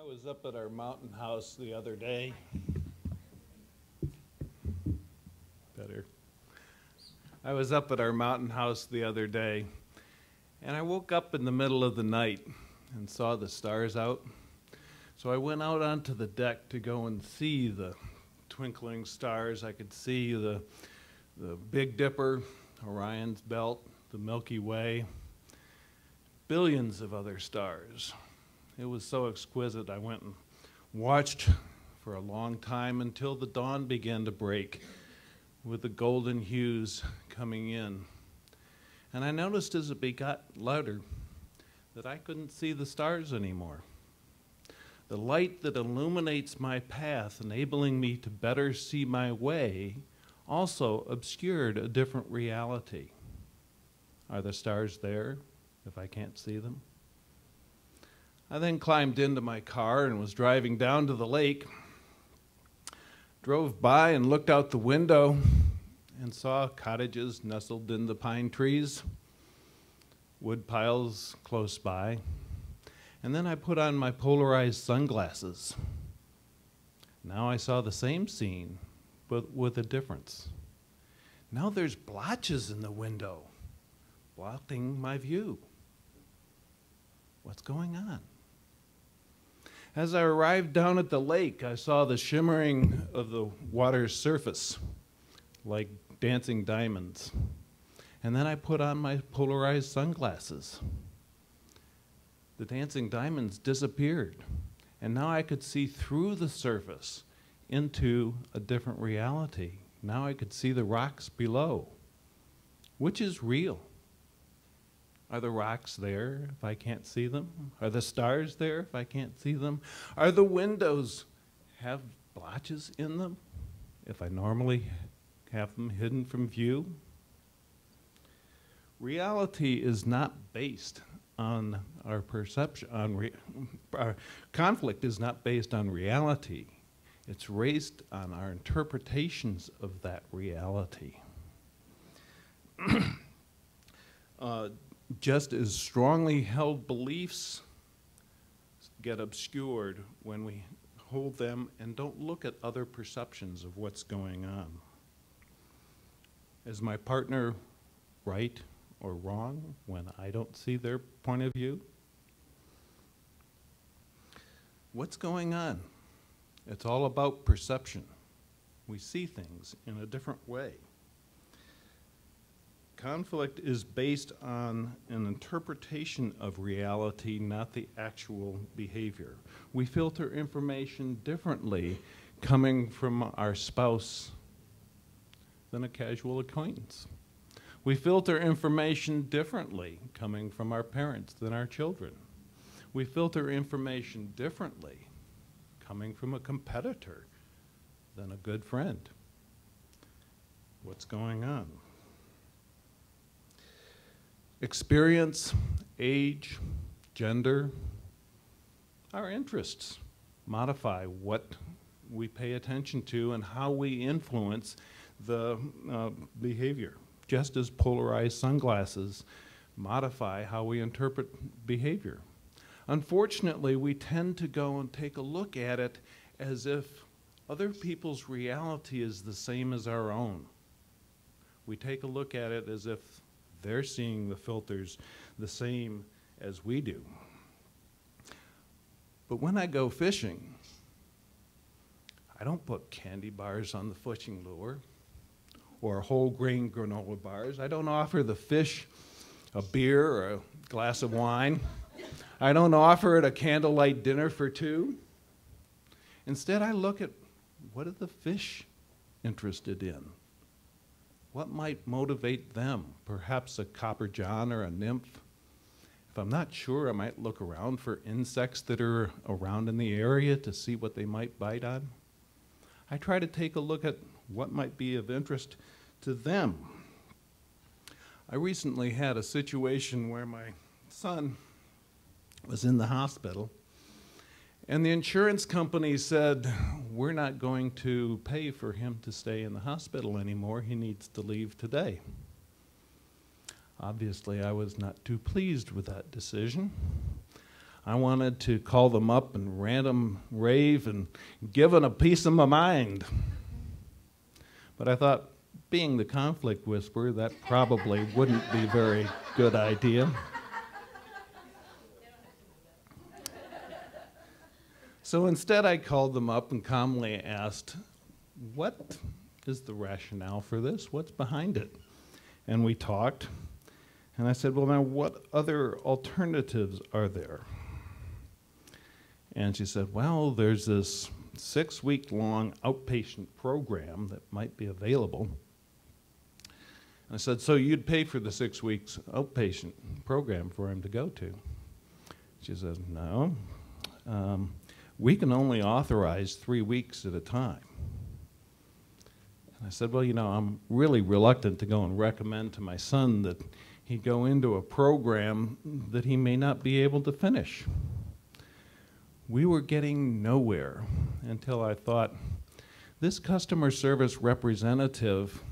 was up at our mountain house the other day. Better. I was up at our mountain house the other day, and I woke up in the middle of the night and saw the stars out. So I went out onto the deck to go and see the twinkling stars. I could see the Big Dipper, Orion's Belt, the Milky Way, billions of other stars. It was so exquisite. I went and watched for a long time until the dawn began to break with the golden hues coming in. And I noticed as it got louder that I couldn't see the stars anymore. The light that illuminates my path, enabling me to better see my way, also obscured a different reality. Are the stars there if I can't see them? I then climbed into my car and was driving down to the lake, drove by and looked out the window and saw cottages nestled in the pine trees, wood piles close by, and then I put on my polarized sunglasses. Now I saw the same scene, but with a difference. Now there's blotches in the window, blocking my view. What's going on? As I arrived down at the lake, I saw the shimmering of the water's surface, like dancing diamonds. And then I put on my polarized sunglasses. The dancing diamonds disappeared, and now I could see through the surface into a different reality. Now I could see the rocks below. Which is real? Are the rocks there if I can't see them? Are the stars there if I can't see them? Are the windows have blotches in them if I normally have them hidden from view? Reality is not based on our perception. Our conflict is not based on reality. It's based on our interpretations of that reality. Just as strongly held beliefs get obscured when we hold them and don't look at other perceptions of what's going on. Is my partner right or wrong when I don't see their point of view? What's going on? It's all about perception. We see things in a different way. Conflict is based on an interpretation of reality, not the actual behavior. We filter information differently coming from our spouse than a casual acquaintance. We filter information differently coming from our parents than our children. We filter information differently coming from a competitor than a good friend. What's going on? Experience, age, gender, our interests modify what we pay attention to and how we influence the behavior, just as polarized sunglasses modify how we interpret behavior. Unfortunately, we tend to go and take a look at it as if other people's reality is the same as our own. We take a look at it as if they're seeing the filters the same as we do. But when I go fishing, I don't put candy bars on the fishing lure or whole grain granola bars. I don't offer the fish a beer or a glass of wine. I don't offer it a candlelight dinner for two. Instead, I look at what are the fish interested in? What might motivate them? Perhaps a copper john or a nymph. If I'm not sure, I might look around for insects that are around in the area to see what they might bite on. I try to take a look at what might be of interest to them. I recently had a situation where my son was in the hospital, and the insurance company said, we're not going to pay for him to stay in the hospital anymore. He needs to leave today. Obviously, I was not too pleased with that decision. I wanted to call them up and random rave and give them a piece of my mind. But I thought, being the conflict whisperer, that probably wouldn't be a very good idea. So instead I called them up and calmly asked, what is the rationale for this? What's behind it? And we talked, and I said, well, now what other alternatives are there? And she said, well, there's this 6-week-long outpatient program that might be available. I said, so you'd pay for the 6 weeks outpatient program for him to go to? She says, no. We can only authorize 3 weeks at a time. And I said, well, you know, I'm really reluctant to go and recommend to my son that he go into a program that he may not be able to finish. We were getting nowhere until I thought, this customer service representative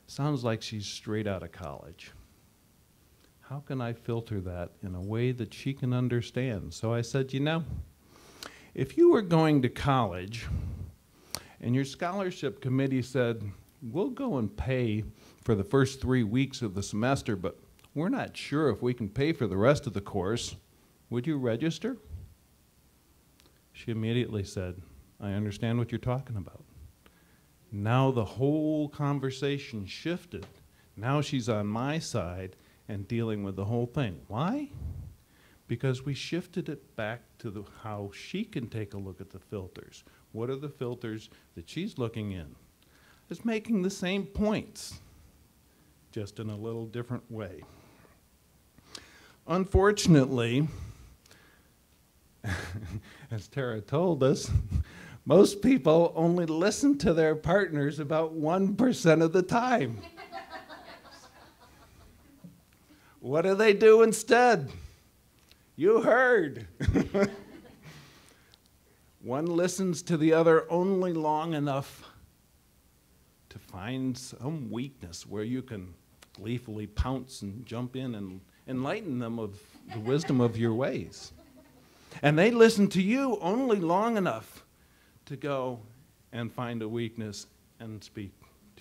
sounds like she's straight out of college. How can I filter that in a way that she can understand? So I said, you know, if you were going to college and your scholarship committee said, we'll go and pay for the first 3 weeks of the semester, but we're not sure if we can pay for the rest of the course, would you register? She immediately said, I understand what you're talking about. Now the whole conversation shifted. Now she's on my side and dealing with the whole thing. Why? Because we shifted it back to how she can take a look at the filters. What are the filters that she's looking in? It's making the same points, just in a little different way. Unfortunately, as Tara told us, most people only listen to their partners about 1% of the time. What do they do instead? You heard. One listens to the other only long enough to find some weakness where you can gleefully pounce and jump in and enlighten them of the wisdom of your ways. And they listen to you only long enough to go and find a weakness and speak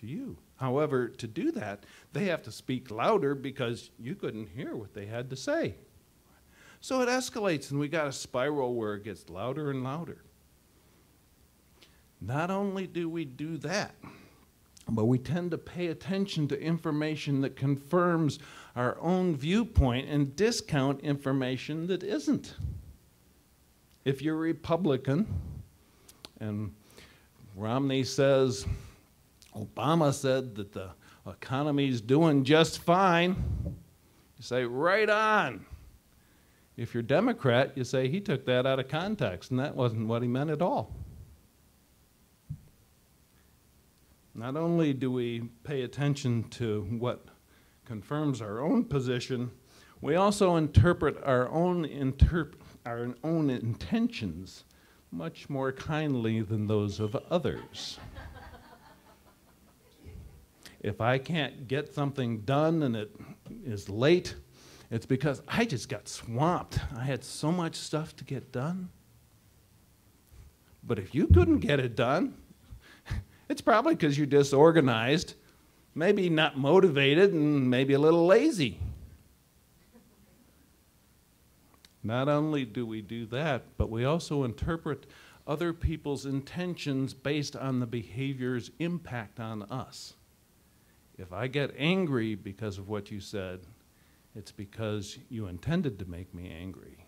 to you. However, to do that, they have to speak louder because you couldn't hear what they had to say. So it escalates, and we got a spiral where it gets louder and louder. Not only do we do that, but we tend to pay attention to information that confirms our own viewpoint and discount information that isn't. If you're Republican, and Romney says, Obama said that the economy's doing just fine, you say, right on. If you're Democrat, you say he took that out of context, and that wasn't what he meant at all. Not only do we pay attention to what confirms our own position, we also interpret our own intentions much more kindly than those of others. If I can't get something done and it is late, it's because I just got swamped. I had so much stuff to get done. But if you couldn't get it done, it's probably because you're disorganized, maybe not motivated, and maybe a little lazy. Not only do we do that, but we also interpret other people's intentions based on the behavior's impact on us. If I get angry because of what you said, it's because you intended to make me angry.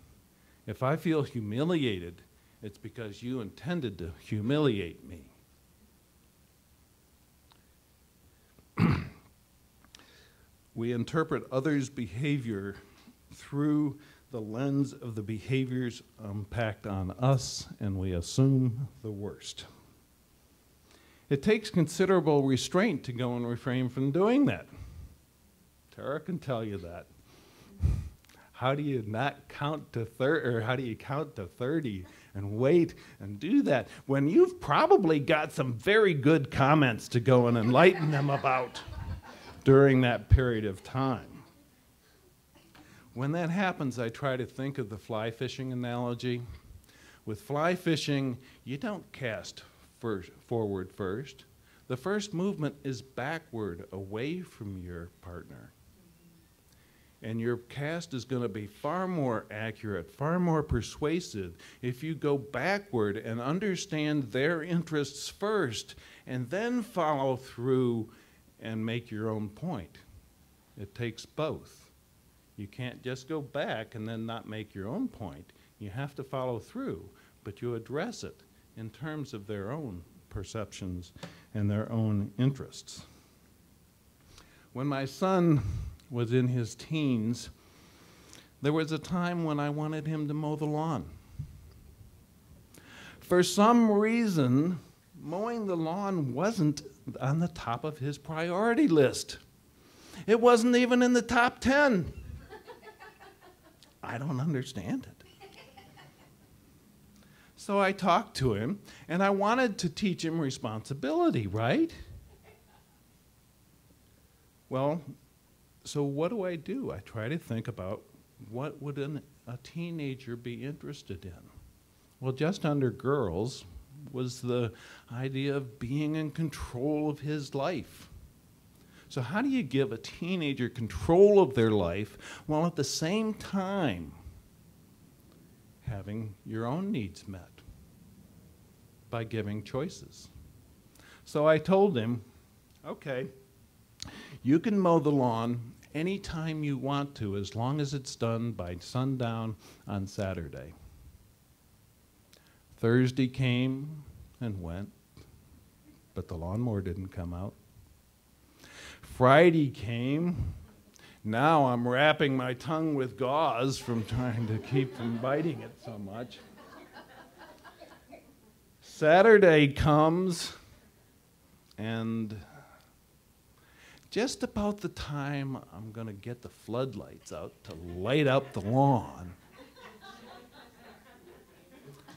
If I feel humiliated, it's because you intended to humiliate me. We interpret others' behavior through the lens of the behavior's impact on us, and we assume the worst. It takes considerable restraint to go and refrain from doing that. Tara can tell you that. How do you not count to 30, or how do you count to 30 and wait and do that when you've probably got some very good comments to go and enlighten them about during that period of time? When that happens, I try to think of the fly fishing analogy. With fly fishing, you don't cast forward first. The first movement is backward, away from your partner. And your cast is going to be far more accurate, far more persuasive if you go backward and understand their interests first and then follow through and make your own point. It takes both. You can't just go back and then not make your own point. You have to follow through, but you address it in terms of their own perceptions and their own interests. When my son was in his teens, there was a time when I wanted him to mow the lawn. For some reason, mowing the lawn wasn't on the top of his priority list. It wasn't even in the top 10. I don't understand it. So I talked to him, and I wanted to teach him responsibility, right? Well, so what do? I try to think about what would a teenager be interested in. Well, just under girls was the idea of being in control of his life. So how do you give a teenager control of their life while at the same time having your own needs met? By giving choices. So I told him, okay, you can mow the lawn anytime you want to, as long as it's done by sundown on Saturday. Thursday came and went, but the lawnmower didn't come out. Friday came. Now I'm wrapping my tongue with gauze from trying to keep from biting it so much. Saturday comes, and just about the time I'm going to get the floodlights out to light up the lawn,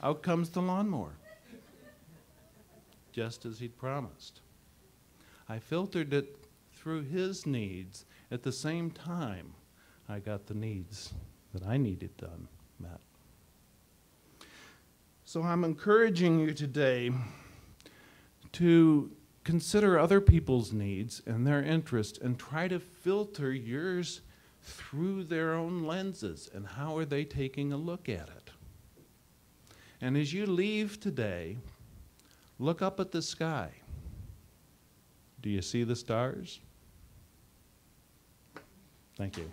out comes the lawnmower, just as he'd promised. I filtered it through his needs. At the same time, I got the needs that I needed done met. So I'm encouraging you today to consider other people's needs and their interests and try to filter yours through their own lenses and how are they taking a look at it. And as you leave today, look up at the sky. Do you see the stars? Thank you.